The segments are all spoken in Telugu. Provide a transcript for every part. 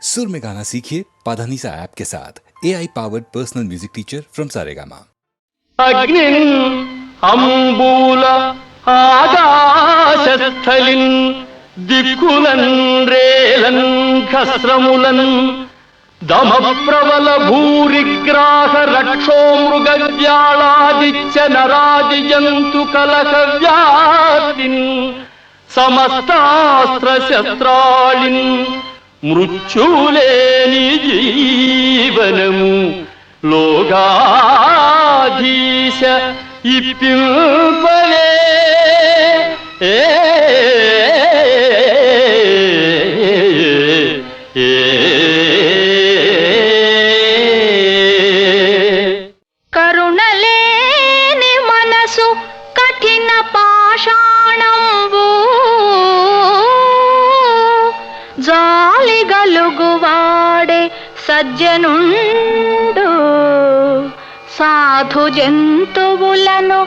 सुर में गाना सीखिए पाधानीसा ऐप के साथ AI powered personal music teacher from Saregama. अग्निं अंबूल आकाशस्थलिं दिक्कुलं रेलं खस्रमुलं दमप्रबल भूरिग्राह रक्षो मृगव्यालादिच्च नरादिजन्तु कलकव्यातिं समस्तास्त्र शस्त्रालिं मृत्युलेनि जीवनमु लोगाधीश इप्पिंपले కరుణలేని మనసు కఠిన పాషాణంబు జాలి గలుగువాడే సజ్జనుండు సాధు జంతువులను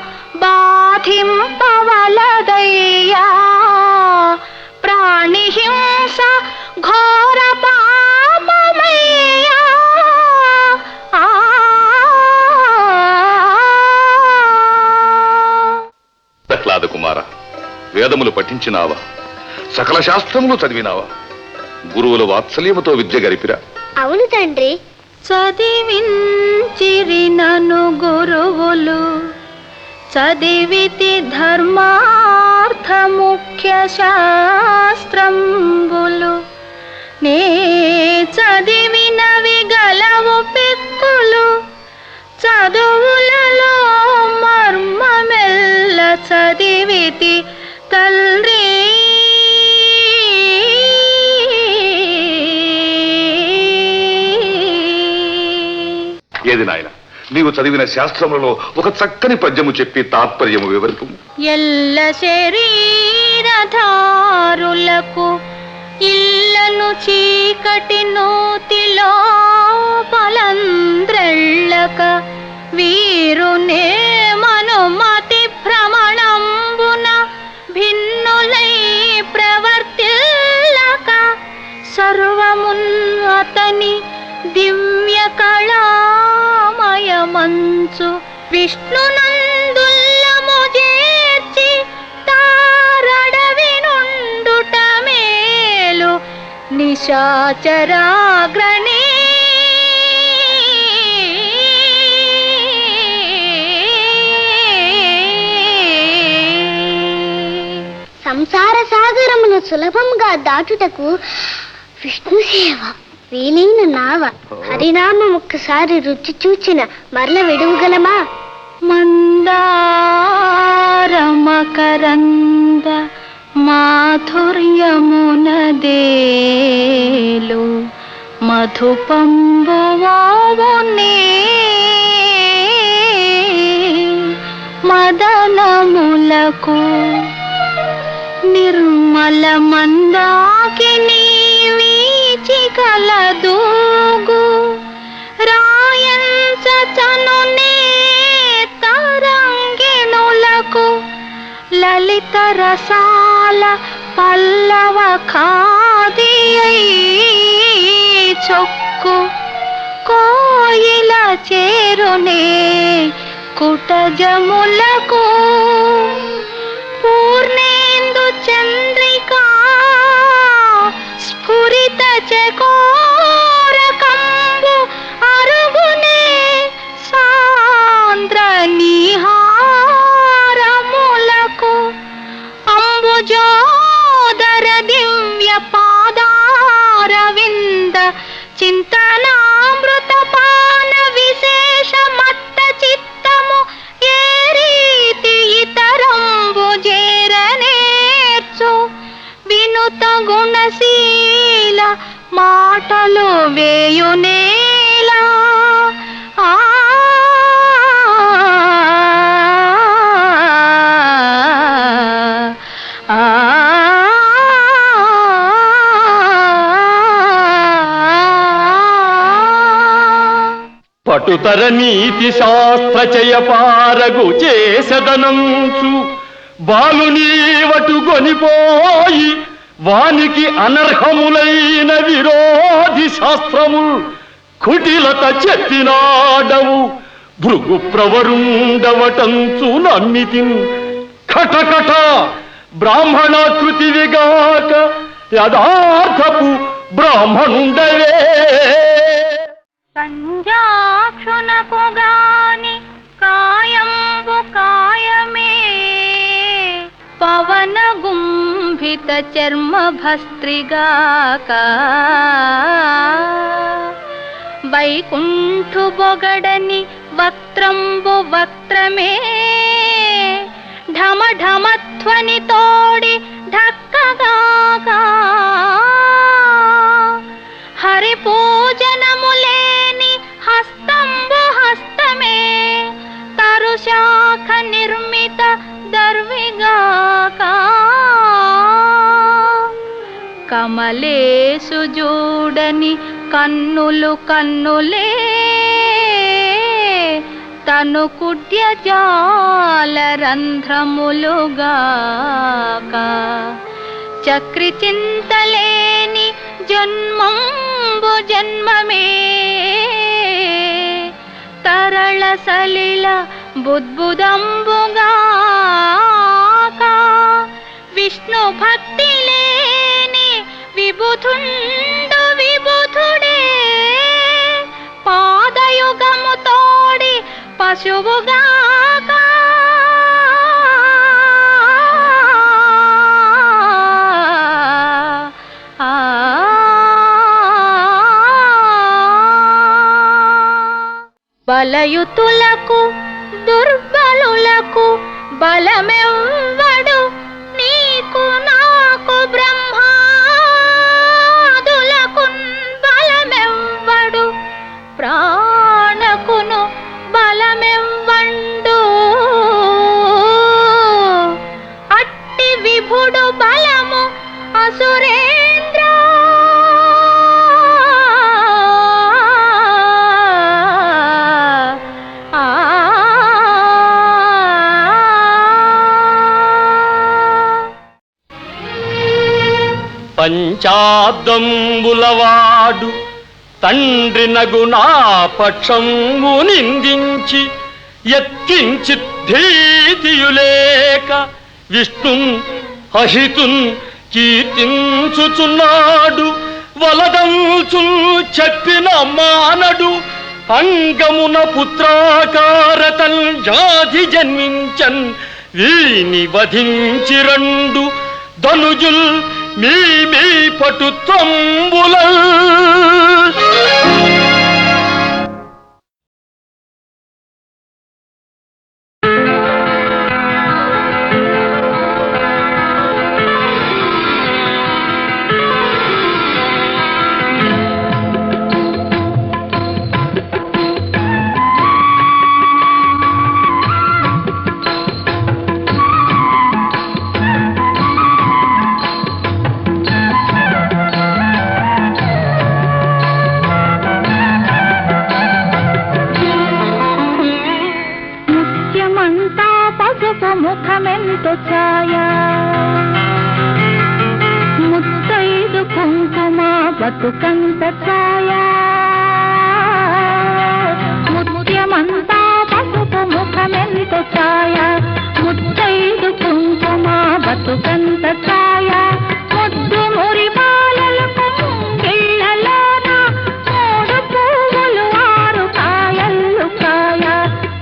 బాధింపవలదయ్యా ప్రాణిహింస ఘోర పాపమయ్యా ప్రహ్లాద కుమార, వేదములు పఠించినావా? సకల శాస్త్రములు చదివినావా? గురువుల వాత్సల్యముతో విద్య గరిపిరా? అవును తండ్రి. చదివించిరి నన్ను గురువులు చదివితి ధర్మార్థ ముఖ్య శాస్త్రంబులు నే చదివినవి గలవు పెక్కులు చదువులలో మర్మమెల్ల చదివితి తల్లి. ఏది నాయన, నీవు చదివిన శాస్త్రములలో ఒక చక్కని పద్యము చెప్పి తాత్పర్యము వివరింపు. ఎల్ల శరీరధారులకు ఇల్లను చీకటి నూతిలో పలంద్రెళ్ళక వీరునే మనుమతి భ్రమణంబున భిన్నులై ప్రవర్తిల్లక సర్వమున్ అతని దివ్య కళామయమంచు విష్ణునందుల్లము చేర్చి తారడవి నుండుట మేలు నిశాచరాగ్రణి. సంసార సాగరమును సులభంగా దాటుటకు విష్ణు సేవ వీలైన నావ. హరినామం ఒక్కసారి రుచి చూచిన మరల విడువగలమా? మందారమకరంద మాధుర్యమునదేలు మధుపంబువావునే మదనములకు నిర్మల మందాకిని కలదూగు రాయంచనునే తరంగిణులకు లలిత రసాల పల్లవ ఖాదియై చొక్కు కోయిల చేరునే కుటజములకు పూర్ణేందు చంద్రికా స్ఫురిత చకోరకంబు అరుగునే సాంద్ర నిహారములకు అంబుజోదర దివ్య పాదారవింద చింతనామృత పాన విశేష మత్త చిత్తము ఏ రీతి ఇతరంబు చేరనేర్చు వినుత గుణశీల మాటలు వేయునేలా. పటుతర నీతి శాస్త్ర చయ పారగు చేసదనంచు బాలుని వటు గొనిపోయి వానికి అనర్హములైన విరోధి శాస్త్రముల్ కుటిలత చెప్పినాడవు భృగు ప్రవరుండవటంచు నమ్మితిన్ కటకట బ్రాహ్మణాకృతివిగాక యథార్థపు బ్రాహ్మణుండవే. సంజాక్షునకు గాని కాయంబు కాయమే పవన గుంభిత చర్మ భస్త్రిగాక వైకుంఠు బొగడని వక్త్రంబు వక్త్రమే ఢమ ఢమధ్వని తోడి ఢక్కగాక హరి పూజనములేని హస్తంబు హస్తమే తరుశాఖ నిర్మిత దర్విగాక కమలేసు జూడని కన్నులు కన్నులే తను కుడ్యజాల రంధ్రములుగాక చక్రి చింతలేని జన్మంబు జన్మమే తరళ సలిల బుద్బుదంబుగాక విష్ణు భక్తి లేని విబుధుండు విబుధుడే పాదయుగము తోడి పశువుగాక బలయుతులకు దుర్బలులకు బలమెవ్వడు నీకు నాకు బ్రహ్మాదులకు బలమెవ్వడు ప్రాణకును బలమెవ్వండు అట్టి విభుడు బలము అసురేంద్ర పంచాబ్దంబులవాడు తండ్రి నగు నా పక్షంబు నిందించి ఎత్కించిత్ భీతియులేక విష్ణున్ అహితున్ కీర్తించుచున్నాడు వలదంచు చెప్పిన మానడు అంగమున పుత్రాకారతల్ జాతి జన్మించన్ వీని వధించిరండు ధనుజుల్ మీ మీ పటుత్వంబుల ముఖమెంతో ఛాయ ముత్తైదు కుంకుమ బతుకంత ఛాయ ముత్యమంతా పసుపు ముఖమెంతో ఛాయ ముత్తైదు కుంకుమ బతుకంత ఛాయ ముద్దు మురి బాలలకు ముంగిళ్ళలోన మూడు పువ్వులు ఆరు కాయల్లు కాయ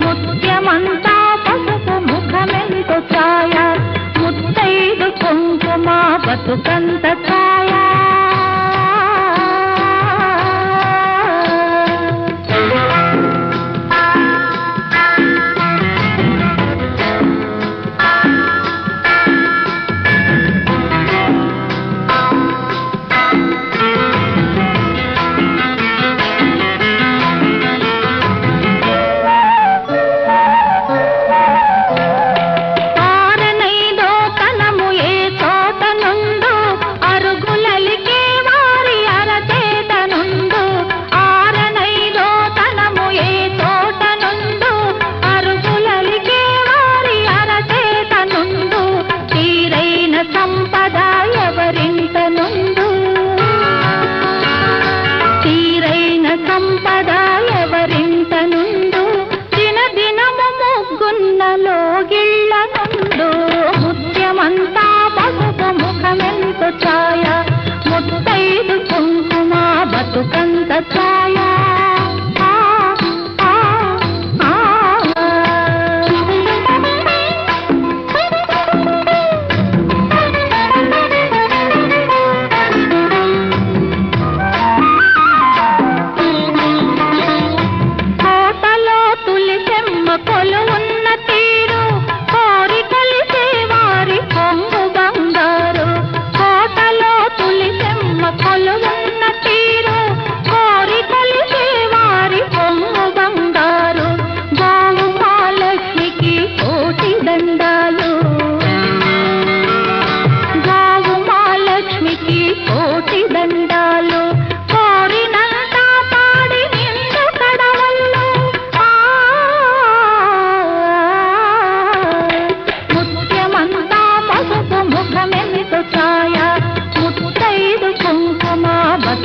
ముత్యమంతా పసుపు ముఖమెంతో ఛాయ ముత్తైదు కుంకుమ బతుకంత ఛాయ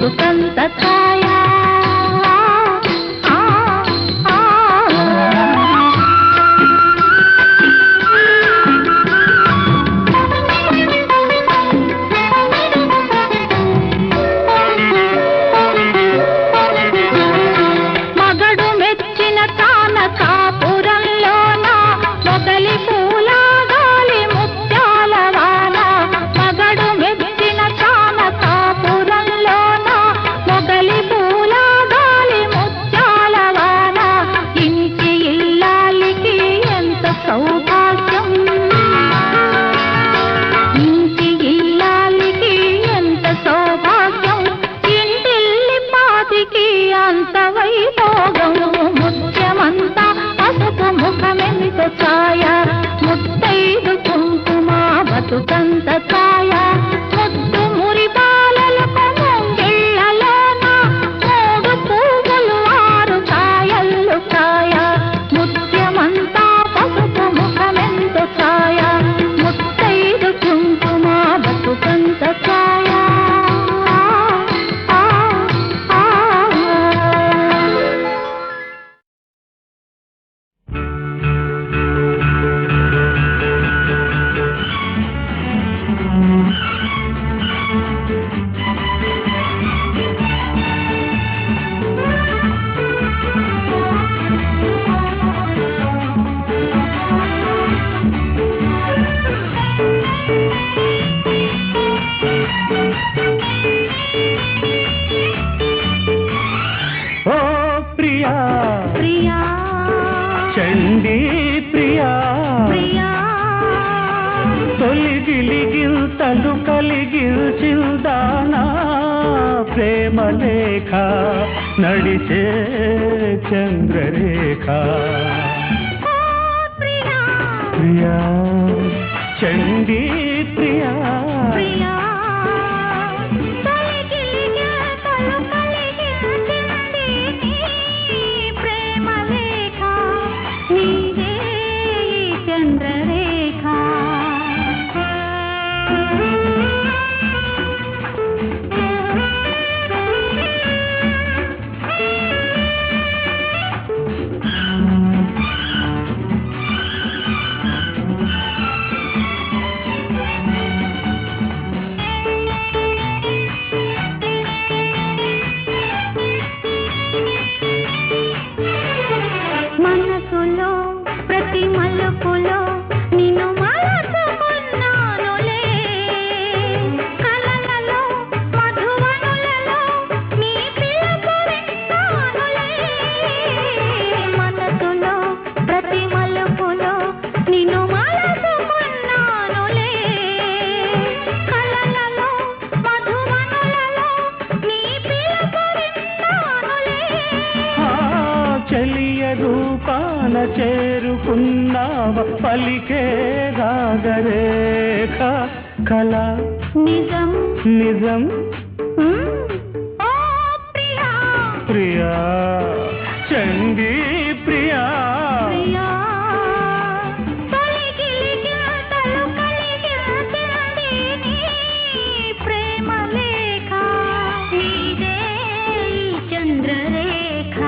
బతుకంత ఛాయ ముత్తైదు కుంకుమ బతుకంత ఛాయ ముద్దు మురి బాలలకు ముంగిళ్ళలోన మూడు పువ్వులు ఆరు కాయల్లు కాయ ముత్యమంతా పసుపు ముఖమెంత ఛాయ ముత్తైదు కుంకుమ బతుకంత ఛాయ చండీ ప్రియా తొలిగిలిగిల్తలు కలిగిల్చిందానా ప్రేమ లేఖ నడిచే చంద్రరేఖ ప్రియా చండీ ప్రియా చేరుకున్నావ పలికే రాగరేఖ కళ నిజం నిజం ప్రియా చండీ ప్రియా ప్రేమ లేఖ నీదే చంద్రరేఖ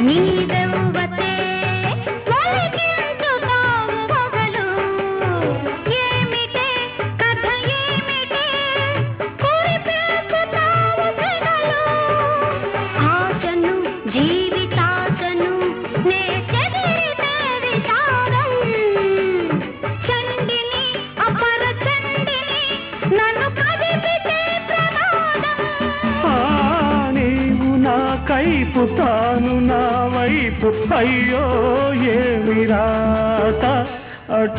నీదెవ్వతే ఒలికించుతావు మొగలు ఏమిటే కథ ఏమిటే కురిపేసుతావు సెగలు ఆశను జీవితాశను నే చెదిరితే విచారం చండిని అపర చండిని నన్ను కదిపితే ప్రమాదం నీవు నా కైపు తాను నా వైపు అయ్యో ఏమి రాత అట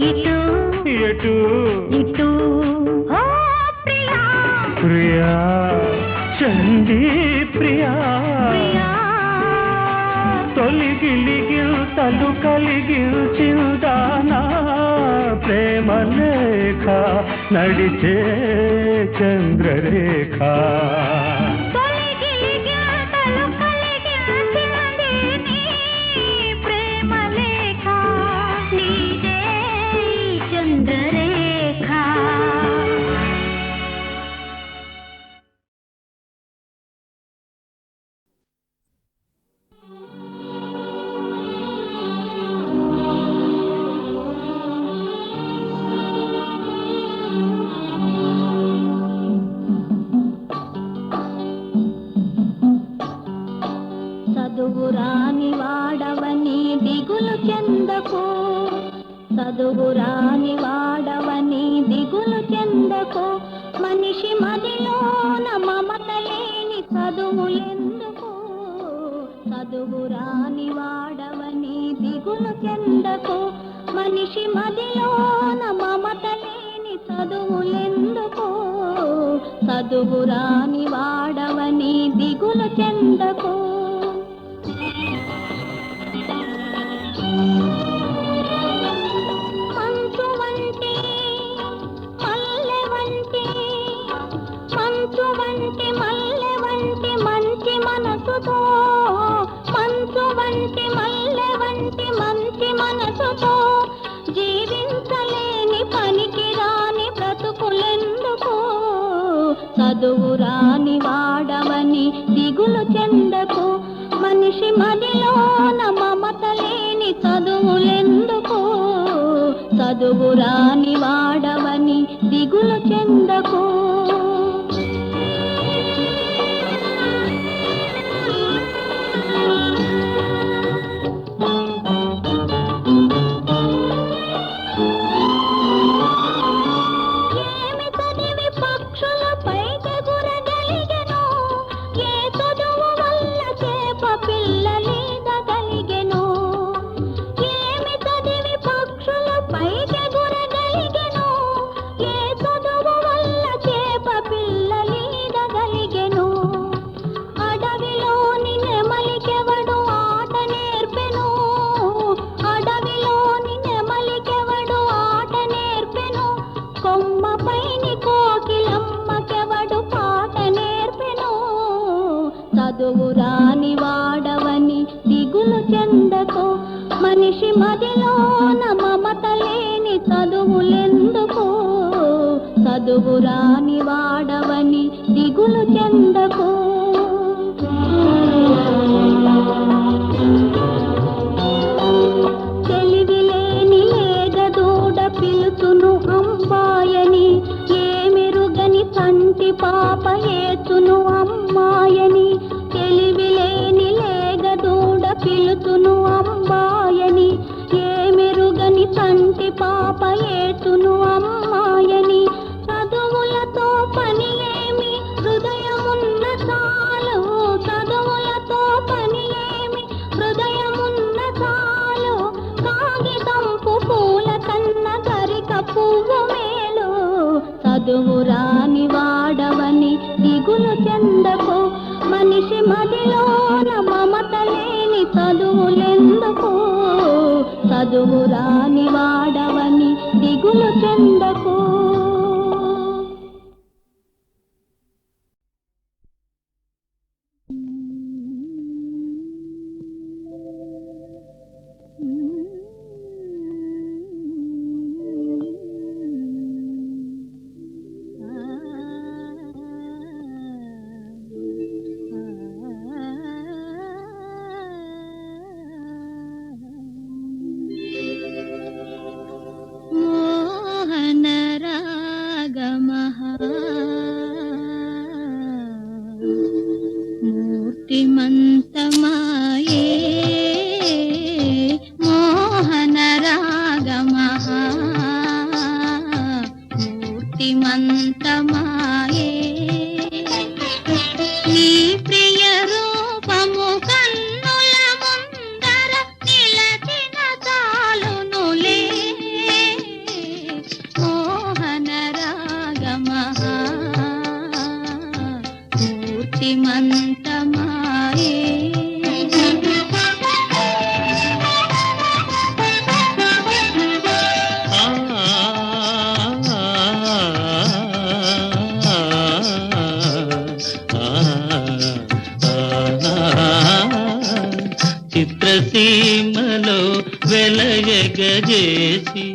ఇటు ఎటు ఇటు ఓ ప్రియా ప్రియా చండీ ప్రియా ప్రియా తొలి గిలిగిల్తలు కలిగిల్చిందానా ప్రేమ లేఖ నడిచే చంద్రరేఖ చదువురాని వాడవని దిగులు చెందకు, చదువురాని వాడవని దిగులు చెందకు, మనిషి మదిలోన మమత లేని చదువులెందుకు. చదువురాని వాడవని దిగులు చెందకు, మనిషి మదిలోన మమత లేని చదువులెందుకు. చదువురాని వాడవని దిగులు చెందకు. మంచు వంటి మల్లె వంటి, మంచు వంటి మల్లె వంటి మంచి మనసుతో, మంచు వంటి మల్లె వంటి మంచి మనసుతో జీవించలేని పనికి రాని బ్రతుకులెందుకు. చదువురాని వాడవని దిగులు చెందకు, మనిషి మదిలోన మమత లేని చదువులెందుకు. చదువురాని వాడవని దిగులు చెందకు. ఏమి చదివి పక్షుల పైకెగురగలిగెను, ఏ చదువు వల్ల చేప పిల్లలీదగలిగెను. ఏమి చదివి పక్షుల పైకెగురగలిగెను, ఏ చదువు వల్ల చేప పిల్లలీదగలిగెను. అడవిలోని నెమలికెవడు ఆట నేర్పెను, అడవిలోని నెమలికెవడు ఆట నేర్పెను, కొమ్మపైని కోకిలమ్మకెవడు పాట నేర్పెను. చదువురాని వాడవని దిగులు చెందకు, మనిషి మదిలోన మమత లేని చదువులెందుకు. చదువురాని వాడవని దిగులు చెందకు. తెలివిలేని లేగదూడ పిలుచును అమ్మాయని, ఏమిరుగని తంటి పాప ఏచును అమ్మాయని. తెలివిలేని లేగదూడ పిలుచును అమ్మాయని, ఏమిరుగని తంటి పాప ఏచును అమ్మాయని. చదువులతో పని ఏమి హృదయమున్న చాలు, చదువులతో పని ఏమి హృదయమున్న చాలు. కాగితంపు పూల కన్న గరిక పువ్వు మేలు. చదువురాని వాడవని దిగులు చెందకు, మనిషి మదిలోన మమత లేని చదువులెందుకు. చదువురాని వాడవని దిగులు చెందకు. మోహన రాగమః మూర్తిమంతమాయే, మోహన రాగమః మూర్తిమంతమాయే. నీ ప్రియ రూపము కన్నుల ముందర నిలచిన చాలునులే. మోహన రాగమః మూర్తిమంతమాయే. వెలయగజేసి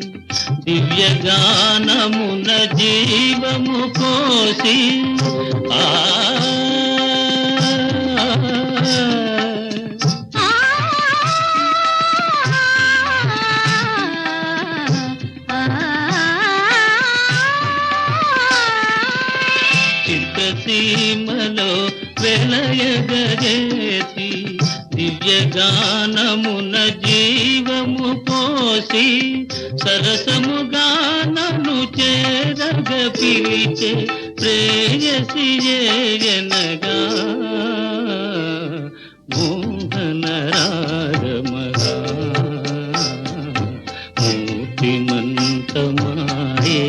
దివ్యగానమున జీవము పోసి ఆ చిత్రసీమలో వెలయగజేసి దివ్యగానమున జీవము పోసి సరసముగానను చేరగ పిలిచే ప్రేయసి జనగా మోహన రాగమగా మూర్తిమంతమాయే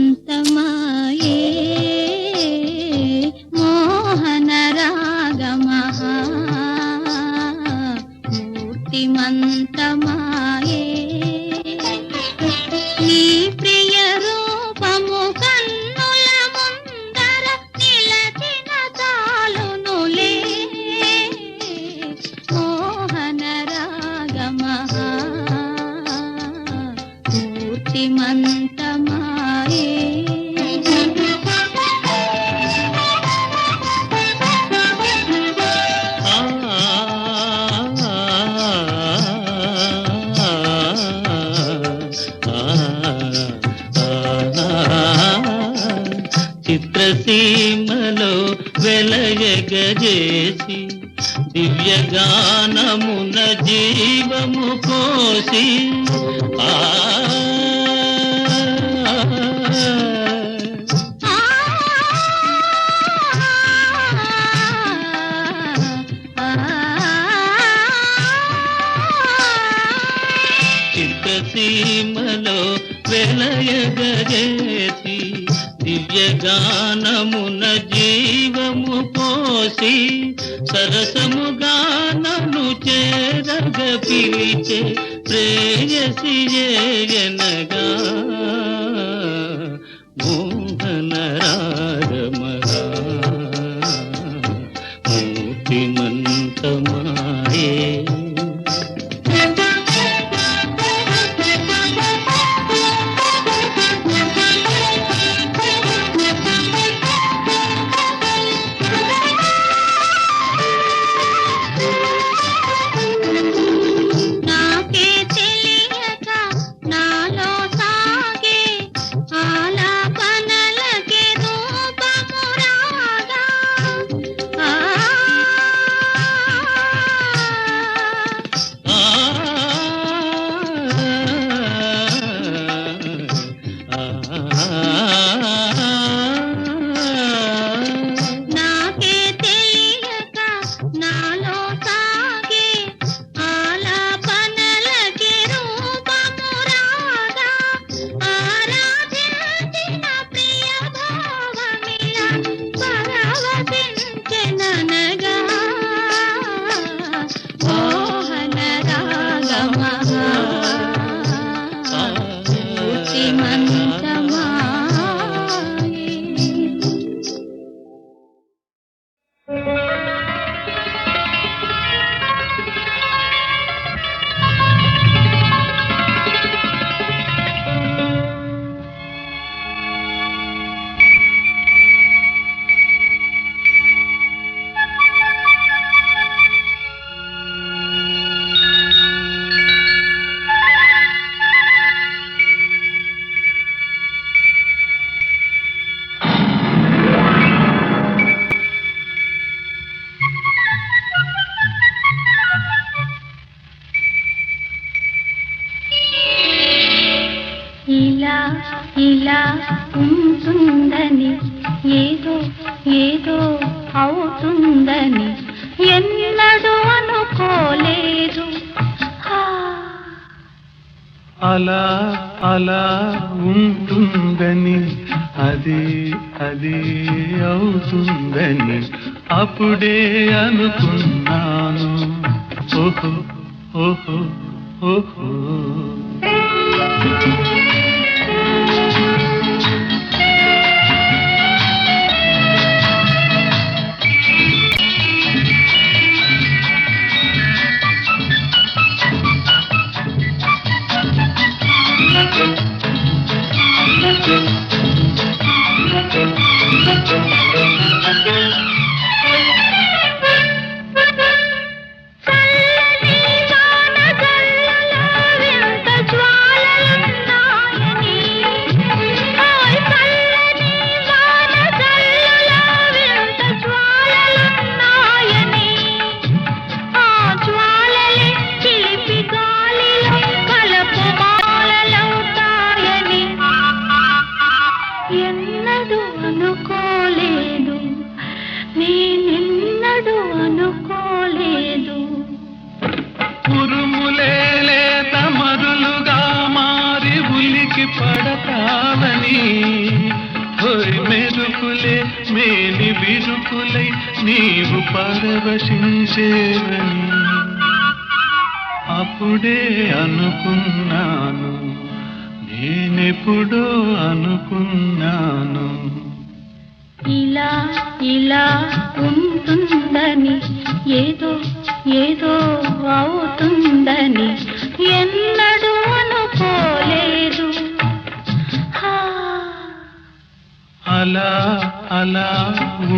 మూర్తిమంతమాయే మోహన రాగమహా మూర్తిమంతమాయే నీ ప్రియ రూపము కన్నుల ముందర నిలచిన చాలునులే మోహన రాగమహా మూర్తిమంతమాయే చిత్రసీమలో వెలయగజేసి దివ్యగానమున జీవము పోసి ఆ చిత్రసీమలో వెలయగజేసి దివ్యగానమున జీవము పోసి సరసముగానను చేరగ పిలిచే ప్రేయసి జనగా మోహన రాగమగా మూర్తిమంతమాయే ఆలాపనలకి రూపమురా ఇలా ఇలా ఉంటుందని ఏదో ఏదో అవుతుందని ఎన్నడూ అనుకోలేదు. అలా అలా ఉంటుందని అది అది అవుతుందని అప్పుడే అనుకున్నాను. ఓహో ఓహో ఓహో పడతావని మెరుకులే మేని విరుకులై నీవు పరవశించేవని అప్పుడే అనుకున్నాను. నేనెప్పుడో అనుకున్నాను. ఇలా ఇలా ఉంటుందని ఏదో ఏదో అవుతుందని ఎన్నడూ అనుకోలేదు. అలా అలా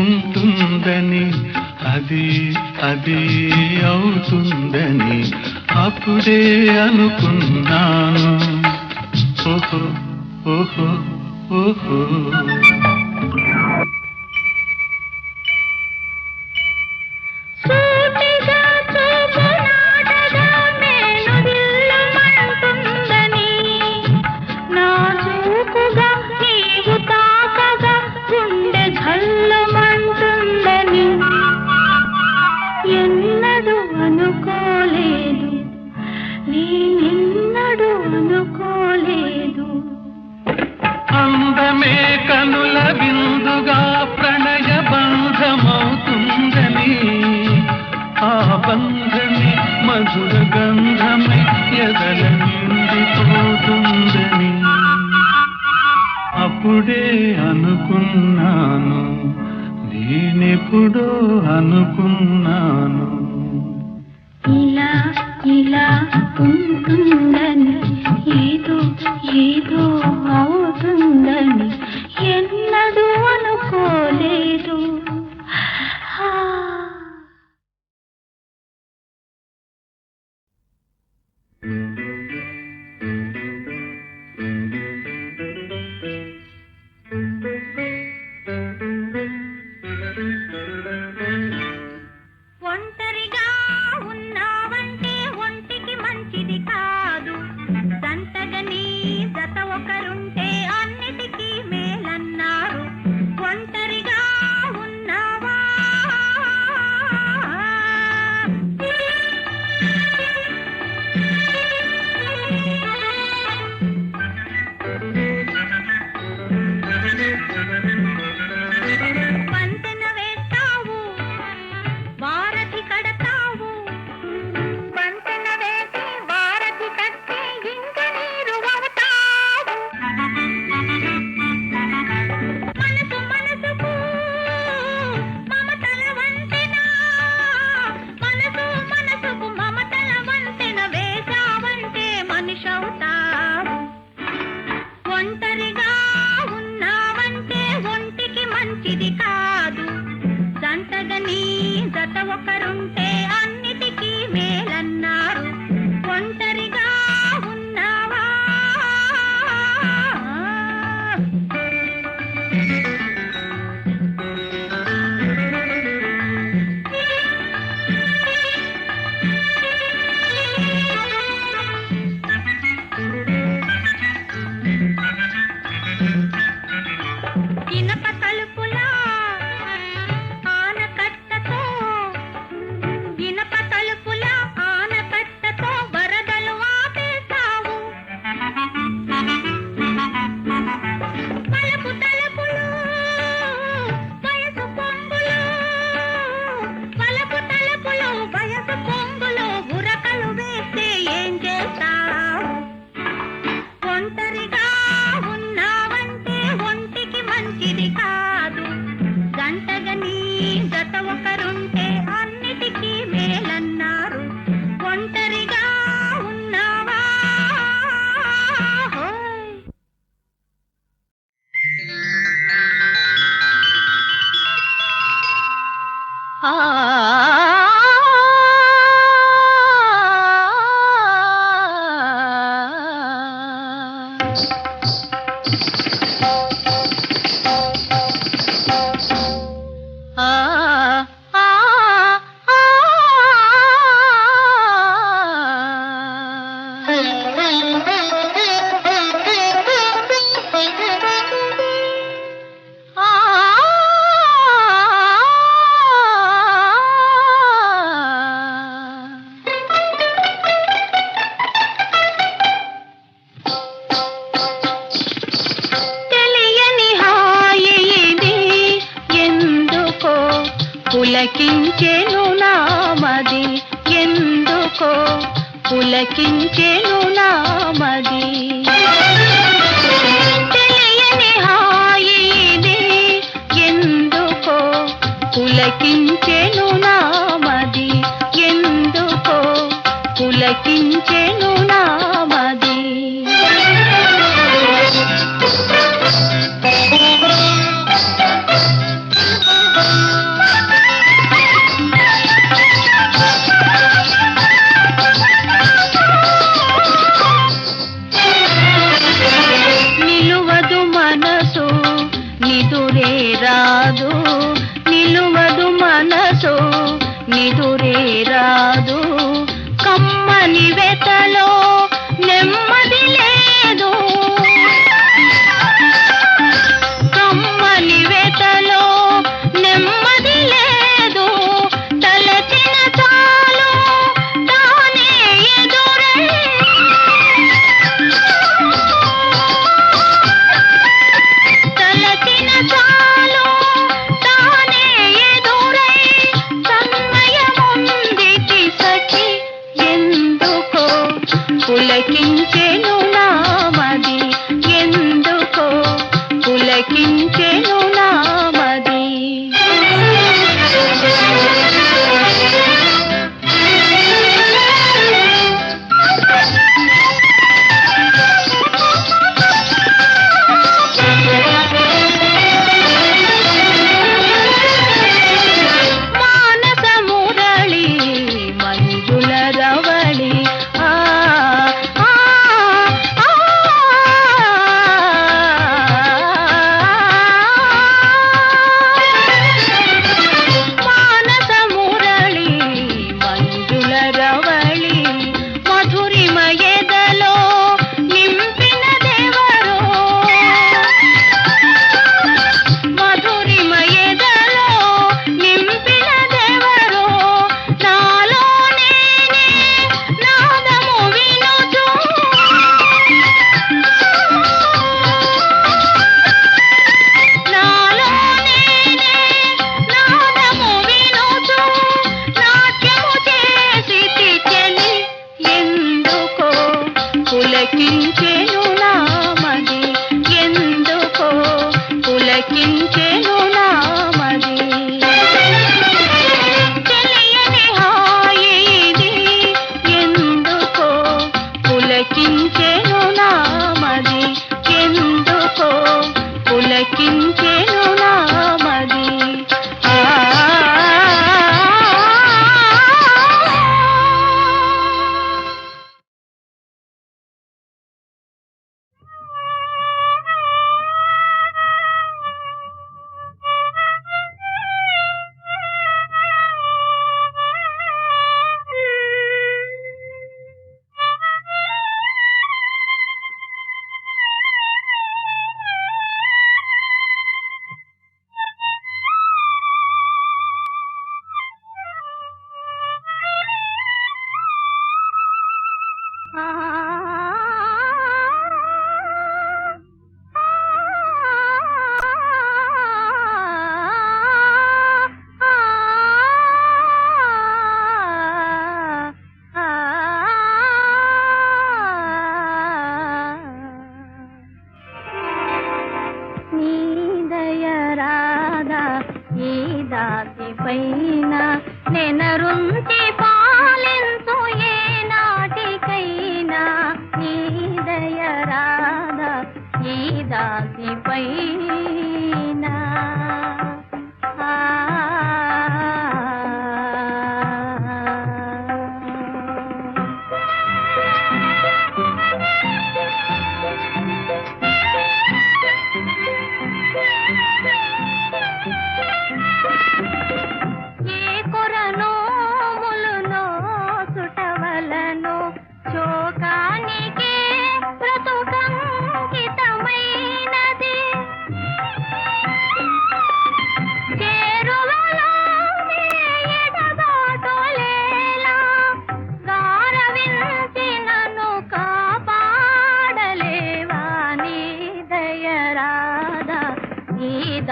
ఉంటుందని అది అది అవుతుందని అప్పుడే అనుకున్నాను. ఓహో ఓహో ఓహో అందమే కనుల విందుగా ప్రణయ బంధమవుతుందని ఆ బంధమే మధుర గంధమై ఎదల నిండిపోతుందని అప్పుడే అనుకున్నాను. నేనెప్పుడో అనుకున్నాను. ఇలా ఇలా ఉంటుందని ఏదో ఏదో అవుతుందని ఎన్నడూ అనుకోలేదు. ఒంటరిగా ఉన్నావంటే ఒంటికి మంచిది కాదు. జంటగా నీ జత ఒకరుంటే అన్నిటికీ మేలన్నారు. ఒంటరిగా ఉన్నావా పంతెన వేస్తావు, వారధి కడతావు. పంతెన వేసి వారధి కట్టి ఇంక నీరు అవుతావు. ఆ ఆ ఆ తెలియని హాయి ఇది ఎందుకో పులకించెను నామది ఎందుకో పులకించెను నామది తెలియని హాయి ఇది ఎందుకో పులకించెను నామది ఎందుకో పులకించెను నామది నిలువదు మనసు నిదురే రాదు నిలువదు మనసు నిదురే రాదు కమ్మని వెతలో నెమ్మది లేదు కమ్మని వెతలో నెమ్మది లేదు తలచిన చాలు తానే ఎదురై తలచిన చాలు తానే ఎదురై తన్మయముందిటి సఖి ఎందుకో పులకించెను నామది ఎందుకో పులకించెను నామది మానస మురళి మంజుల రవళి ఆ ఆ ఆ మానస మురళి మంజుల రవళి మధురిమ ఎదలో నింపినదెవరో మధురిమ ఎదలో నింపినదెవరో నాలో నేనే నాదము వినుచు నాలో నేనే నాదము వినుచు నాట్యము చేసితి చెలి ఎందుకో పులకించెను నామది ఎందుకో పులకించెను నామది తెలియని హాయి ఇది ఎందుకో పులకించెను నామది ఎందుకో పులకించెను నామది ఆ దాసి పైన నెనరుంటి పాలెంతు ఏ నాటికైనా నీ దయ రాధా ఈ దాసి పైన ఆ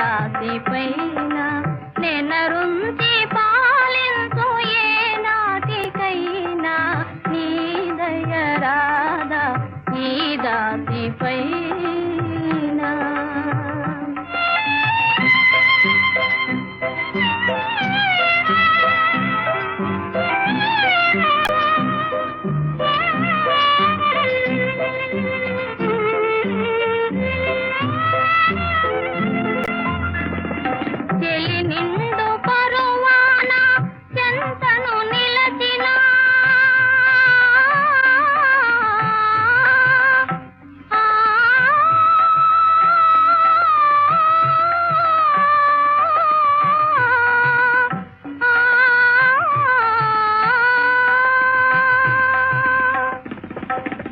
దాసి పైన నెనరుంచి పాలించు ఏ నాటికైనా నీ దయ రాదా ఈ దాసి పైన. చెలి నిండు పరువాన చెంతను నిలచిన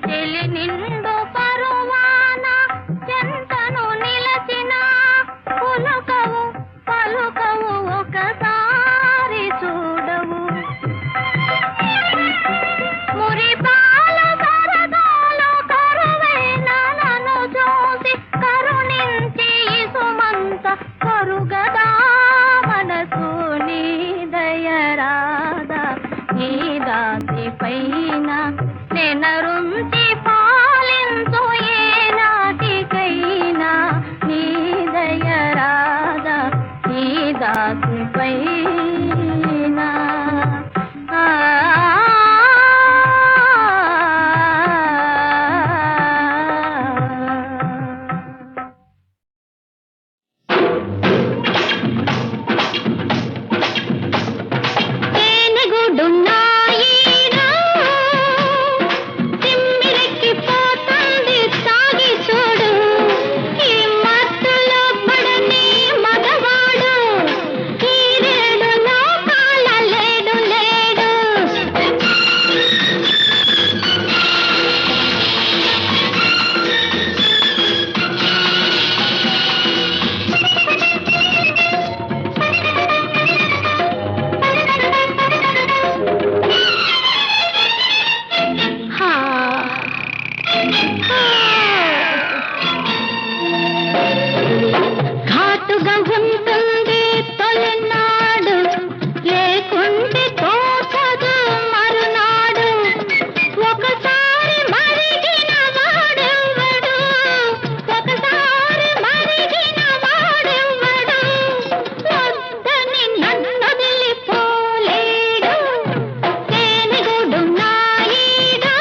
చెలి నిండు పరువాన చెంతను నిలచిన పులకవు పలుకవు ఒకసారి చూడవు మురిపాల సరదాలు కరువైన నన్ను చూసి కరుణించి ఇసుమంత కరుగదా మనసు నీ దయరాదా ఈ దాసి పైన నెనరుంచి పాలించు ఏ నాటికైనా నీ దయరాదా ఈ దాసి పైన. తేనెగూడున్నాయిరా తిమ్మిరెక్కి పోతుంది తాగి చూడు ఈ మత్తులో పడని మగవాడు ఈ రేడు లోకాల లేడు లేడు. హా ఘాటుగా ఉంటుంది తొలినాడు లేకుంటే తోచదు మరునాడు ఒకసారి మరిగిన వాడెవ్వడు ఒకసారి మరిగిన వాడెవ్వడు వద్దని నన్నొదిలిపోలేడు తేనెగూడు నాయుడు.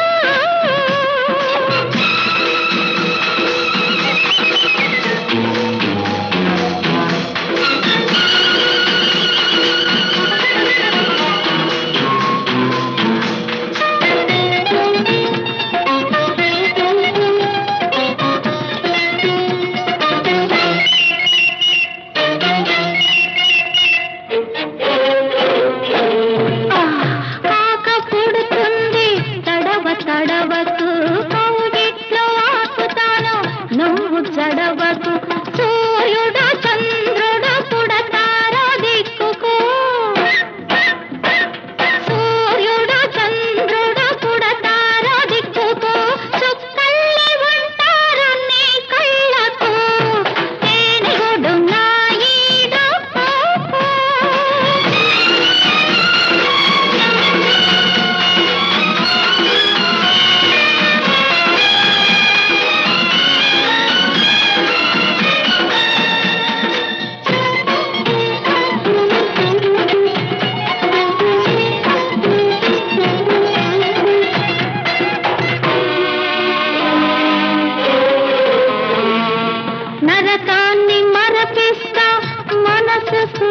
కాక పుడుతుంది తడవ తడవకు కౌగిట్లో ఆపుతాను నువ్వు చడవకు సూర్యుడు చంద్రుడు పుడతారో దిక్కుకు సూర్యుడు చంద్రుడు పుడతారో దిక్కుకు చుక్కల్ని ఉంటారు నీ కళ్ళకు తేనెగూడు నాయుడు. నరకాన్ని మరపిస్తా మనసుకు